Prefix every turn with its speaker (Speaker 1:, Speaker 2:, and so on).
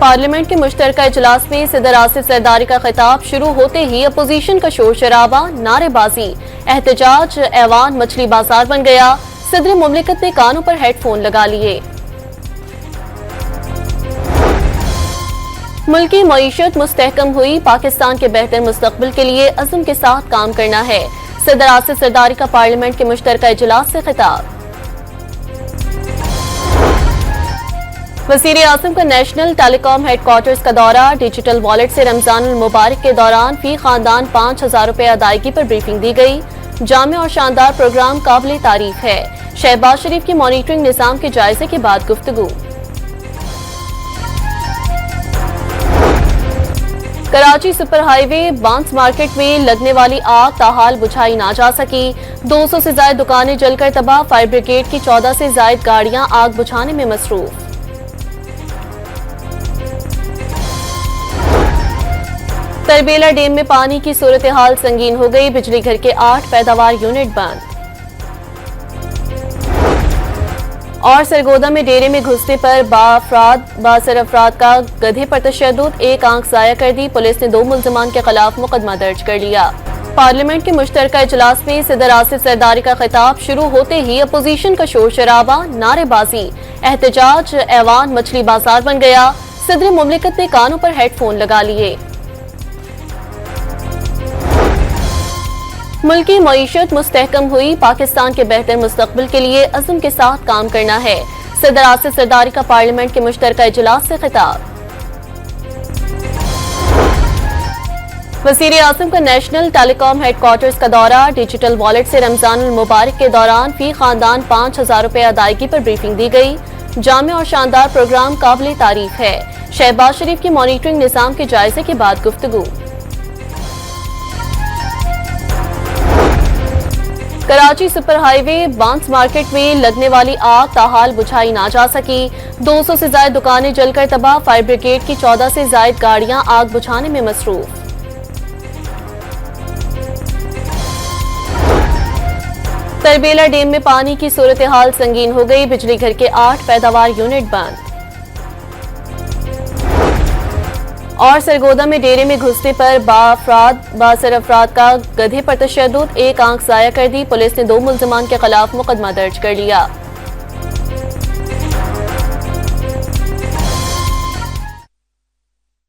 Speaker 1: Parliament के मुश्तरका इजलास में सदर आसिफ जरदारी का खिताब शुरू होते ही अपोजिशन का शोर शराबा, नारेबाजी, एहतजाज, ऐवान मछली बाजार बन गया। सदर मुमलिकत ने कानों पर हेडफोन लगा लिए। मुल्की मईशत मुस्तहकम हुई, पाकिस्तान के बेहतर मुस्तकबिल के लिए अज़्म के साथ काम करना है। सदर आसिफ जरदारी का पार्लियामेंट के मुश्तरका इजलास से खिताब। वज़ीर आज़म का नेशनल टेलीकॉम हेडक्वार्टर्स का दौरा, डिजिटल वॉलेट से रमजानुल मुबारक के दौरान फी खानदान 5,000 रुपए अदायगी पर ब्रीफिंग दी गई। जामे और शानदार प्रोग्राम काबिल तारीफ है। शहबाज शरीफ की मॉनिटरिंग निज़ाम के जायजे के बाद गुफ्तगू। कराची सुपर हाईवे बांस मार्केट में लगने वाली आग ताहाल बुझाई ना जा सकी। 200 से ज्यादा दुकानें जलकर तबाह, फायर ब्रिगेड की 14 से ज्यादा गाड़ियां आग बुझाने में मसरूफ। तरबेला डैम में पानी की सूरत हाल संगीन हो गई, बिजली घर के 8 पैदावार यूनिट बंद। और सरगोदा में डेरे में घुसने पर बासर अफराद का गधे पर तशद्दुद, एक आंख जाया कर दी। पुलिस ने 2 मुल्जिमान के खिलाफ मुकदमा दर्ज कर लिया। पार्लियामेंट के मुश्तरका इजलास में सदर आसिफ जरदारी का खिताब शुरू होते ही अपोजिशन का शोर शराबा, नारेबाजी, एहतजाज, ऐवान मछली बाजार बन गया। सदर मुमलिकत ने कानों पर हेडफोन लगा लिए। मुल्की मईशत मुस्तहकम हुई, पाकिस्तान के बेहतर मुस्तकबिल के लिए अज़्म के साथ काम करना है। सदर आसिफ जरदारी का पार्लियामेंट के मुश्तरका इजलास से खिताब। वज़ीर आज़म का नेशनल टेलीकॉम हेडक्वार्टर्स का दौरा, डिजिटल वॉलेट से रमजानुल मुबारक के दौरान फी खानदान 5,000 रुपए अदायगी पर ब्रीफिंग दी गई। जामे और शानदार प्रोग्राम काबिल तारीफ है। शहबाज शरीफ की मॉनिटरिंग निज़ाम के जायजे के बाद गुफ्तगू। कराची सुपर हाईवे बांस मार्केट में लगने वाली आग ताहाल बुझाई ना जा सकी। 200 से ज्यादा दुकानें जलकर तबाह, फायर ब्रिगेड की 14 से ज्यादा गाड़ियां आग बुझाने में मसरूफ। तरबेला डैम में पानी की सूरत हाल संगीन हो गई, बिजली घर के 8 पैदावार यूनिट बंद। और सरगोदा में डेरे में घुसने पर बासर अफराद का गधे पर तशद्दुद, एक आंख जाया कर दी। पुलिस ने 2 मुल्जिमान के खिलाफ मुकदमा दर्ज कर लिया।